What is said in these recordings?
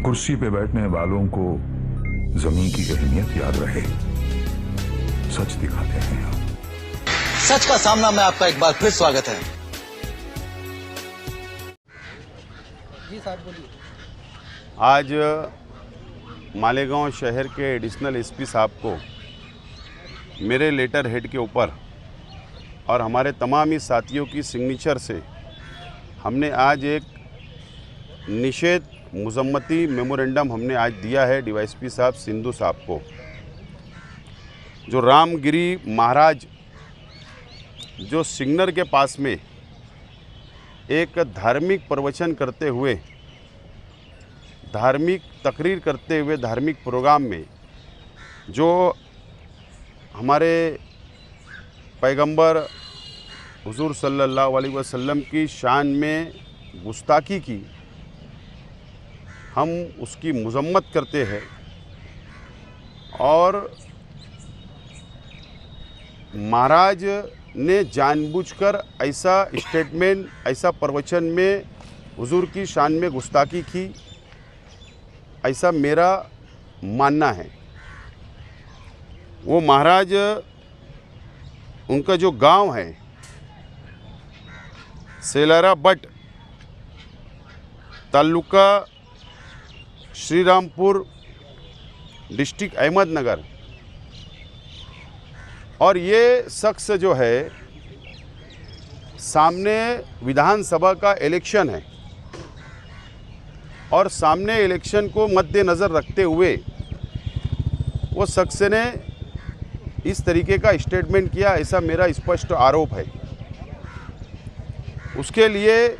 कुर्सी पे बैठने वालों को जमीन की अहमियत याद रहे, सच दिखाते हैं हम। सच का सामना में आपका एक बार फिर स्वागत है। जी साहब बोलिए। आज मालेगांव शहर के एडिशनल एसपी साहब को मेरे लेटर हेड के ऊपर और हमारे तमाम ही साथियों की सिग्नेचर से हमने आज एक निषेध मुजम्मती मेमोरेंडम हमने आज दिया है डीवाईएसपी साहब सिंधु साहब को। जो रामगिरी महाराज जो सिग्नर के पास में एक धार्मिक प्रवचन करते हुए, धार्मिक तकरीर करते हुए, धार्मिक प्रोग्राम में जो हमारे पैगंबर हुजूर सल्लल्लाहु अलैहि वसल्लम की शान में गुस्ताखी की, हम उसकी मजम्मत करते हैं। और महाराज ने जानबूझकर ऐसा स्टेटमेंट, ऐसा प्रवचन में हुजूर की शान में गुस्ताखी की, ऐसा मेरा मानना है। वो महाराज, उनका जो गांव है सेलारा बट, तालुका श्रीरामपुर, डिस्ट्रिक्ट अहमदनगर, और ये शख्स जो है, सामने विधानसभा का इलेक्शन है और सामने इलेक्शन को मद्देनज़र रखते हुए वो शख्स ने इस तरीके का स्टेटमेंट किया, ऐसा मेरा स्पष्ट आरोप है। उसके लिए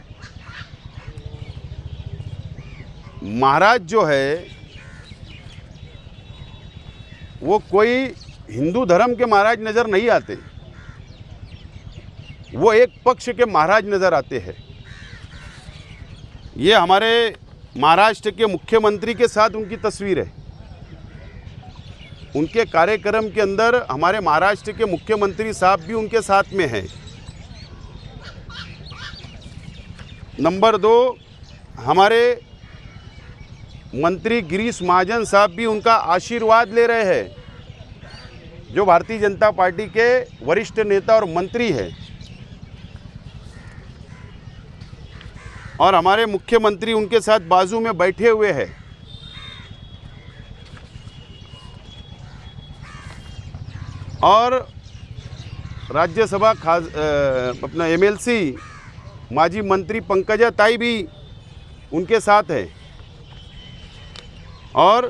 महाराज जो है वो कोई हिंदू धर्म के महाराज नज़र नहीं आते, वो एक पक्ष के महाराज नज़र आते हैं। ये हमारे महाराष्ट्र के मुख्यमंत्री के साथ उनकी तस्वीर है। उनके कार्यक्रम के अंदर हमारे महाराष्ट्र के मुख्यमंत्री साहब भी उनके साथ में हैं। नंबर 2, हमारे मंत्री गिरीश महाजन साहब भी उनका आशीर्वाद ले रहे हैं, जो भारतीय जनता पार्टी के वरिष्ठ नेता और मंत्री हैं। और हमारे मुख्यमंत्री उनके साथ बाजू में बैठे हुए हैं। और राज्यसभा अपना एमएलसी माजी मंत्री पंकजा ताई भी उनके साथ है। और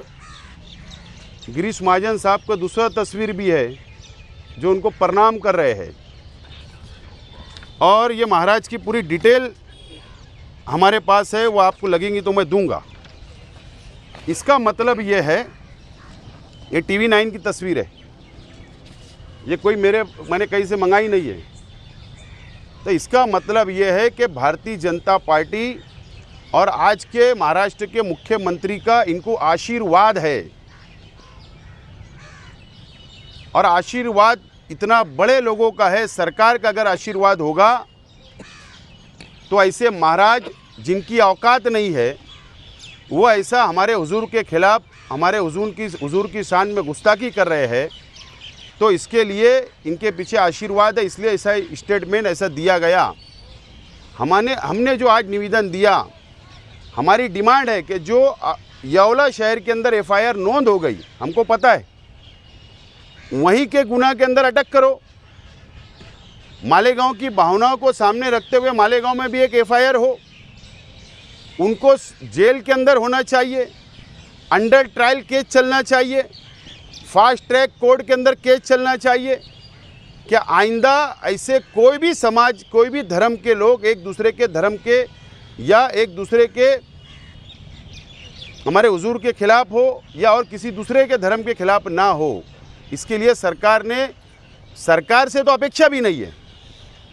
गिरीश महाजन साहब का दूसरा तस्वीर भी है जो उनको प्रणाम कर रहे हैं। और ये महाराज की पूरी डिटेल हमारे पास है, वो आपको लगेंगी तो मैं दूंगा। इसका मतलब ये है, ये TV9 की तस्वीर है, ये कोई मैंने कहीं से मंगाई नहीं है। तो इसका मतलब ये है कि भारतीय जनता पार्टी और आज के महाराष्ट्र के मुख्यमंत्री का इनको आशीर्वाद है। और आशीर्वाद इतना बड़े लोगों का है, सरकार का अगर आशीर्वाद होगा तो ऐसे महाराज जिनकी औकात नहीं है, वो ऐसा हमारे हुजूर के खिलाफ, हमारे हुजूर की शान में गुस्ताखी कर रहे हैं। तो इसके लिए इनके पीछे आशीर्वाद है, इसलिए ऐसा स्टेटमेंट ऐसा दिया गया। हमने जो आज निवेदन दिया, हमारी डिमांड है कि जो यवला शहर के अंदर FIR नोंद हो गई, हमको पता है, वहीं के गुनाह के अंदर अटक करो। मालेगांव की भावनाओं को सामने रखते हुए मालेगांव में भी एक FIR हो, उनको जेल के अंदर होना चाहिए, अंडर ट्रायल केस चलना चाहिए, फास्ट ट्रैक कोर्ट के अंदर केस चलना चाहिए। क्या आइंदा ऐसे कोई भी समाज, कोई भी धर्म के लोग एक दूसरे के धर्म के या एक दूसरे के हमारे हुजूर के खिलाफ हो या और किसी दूसरे के धर्म के खिलाफ ना हो। इसके लिए सरकार से तो अपेक्षा भी नहीं है,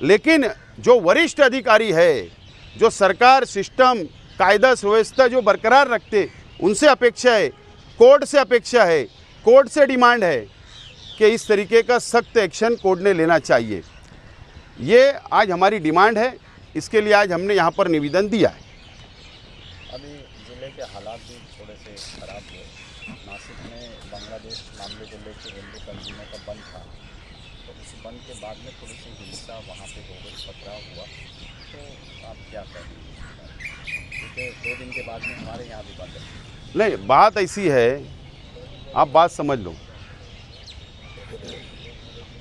लेकिन जो वरिष्ठ अधिकारी है, जो सरकार सिस्टम कायदा व्यवस्था जो बरकरार रखते, उनसे अपेक्षा है, कोर्ट से अपेक्षा है, कोर्ट से डिमांड है कि इस तरीके का सख्त एक्शन कोर्ट ने लेना चाहिए। ये आज हमारी डिमांड है, इसके लिए आज हमने यहाँ पर निवेदन दिया है। अभी जिले के हालात भी थोड़े से ख़राब हुए। नासिक में बांग्लादेश मामले को लेकर रेलवे कंजीनर का बंद था, तो उस बंद के बाद में थोड़ी सी हिंसा वहाँ पे हो गई, पथराव हुआ। तो आप क्या कहेंगे, क्योंकि 2 दिन के बाद में हमारे यहाँ भी बंद है। नहीं, बात ऐसी है, आप बात समझ लो।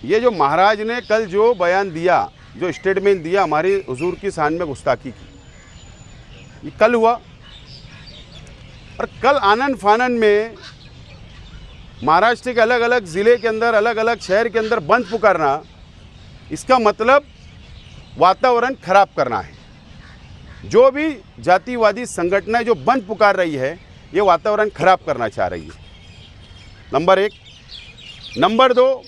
ये जो महाराज ने कल जो बयान दिया, जो स्टेटमेंट दिया, हमारी हुजूर की शान में गुस्ताखी की, ये कल हुआ। और कल आनन फानन में महाराष्ट्र के अलग अलग ज़िले के अंदर, अलग अलग शहर के अंदर बंद पुकारना, इसका मतलब वातावरण खराब करना है। जो भी जातिवादी संगठनें जो बंद पुकार रही है, ये वातावरण खराब करना चाह रही है, नंबर 1। नंबर 2,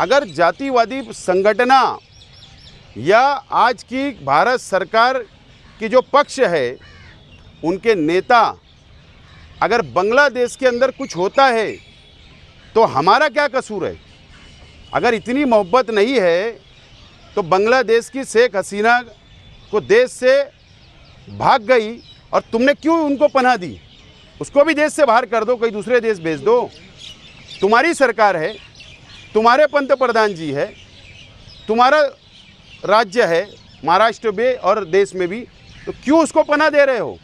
अगर जातिवादी संगठना या आज की भारत सरकार की जो पक्ष है, उनके नेता अगर बांग्लादेश के अंदर कुछ होता है तो हमारा क्या कसूर है? अगर इतनी मोहब्बत नहीं है तो बांग्लादेश की शेख हसीना को देश से भाग गई और तुमने क्यों उनको पनाह दी? उसको भी देश से बाहर कर दो, कहीं दूसरे देश भेज दो। तुम्हारी सरकार है, तुम्हारे पंत प्रधान जी है, तुम्हारा राज्य है महाराष्ट्र में और देश में भी, तो क्यों उसको पनाह दे रहे हो?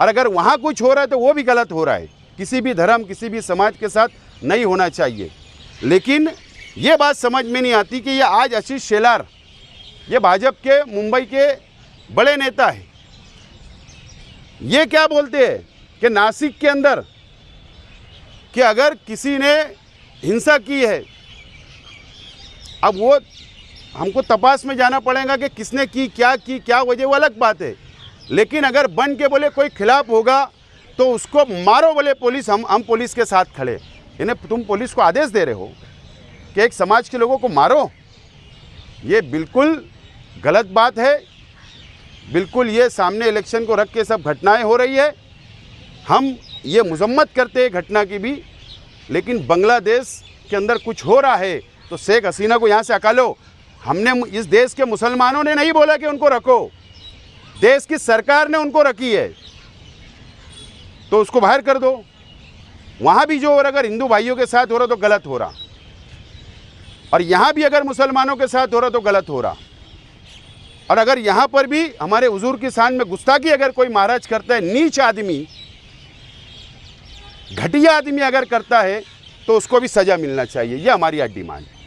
और अगर वहाँ कुछ हो रहा है तो वो भी गलत हो रहा है। किसी भी धर्म, किसी भी समाज के साथ नहीं होना चाहिए। लेकिन ये बात समझ में नहीं आती कि ये आज आशीष शेलार, ये भाजपा के मुंबई के बड़े नेता हैं, ये क्या बोलते हैं कि नासिक के अंदर कि अगर किसी ने हिंसा की है, अब वो हमको तपास में जाना पड़ेगा कि किसने की, क्या वजह, वो अलग बात है। लेकिन अगर बन के बोले कोई खिलाफ होगा तो उसको मारो, बोले पुलिस, हम पुलिस के साथ खड़े। इन्हें तुम पुलिस को आदेश दे रहे हो कि एक समाज के लोगों को मारो, ये बिल्कुल गलत बात है। बिल्कुल ये सामने इलेक्शन को रख के सब घटनाएं हो रही है, हम ये मजम्मत करते हैं घटना की भी। लेकिन बांग्लादेश के अंदर कुछ हो रहा है तो शेख हसीना को यहाँ से हकालो। हमने, इस देश के मुसलमानों ने नहीं बोला कि उनको रखो, देश की सरकार ने उनको रखी है, तो उसको बाहर कर दो। वहाँ भी जो हो रहा, अगर हिंदू भाइयों के साथ हो रहा तो गलत हो रहा, और यहाँ भी अगर मुसलमानों के साथ हो रहा तो गलत हो रहा। और अगर यहाँ पर भी हमारे हुजूर की शान में गुस्ताखी अगर कोई महाराज करता है, नीच आदमी, घटिया आदमी अगर करता है, तो उसको भी सज़ा मिलना चाहिए। ये हमारी आज डिमांड है।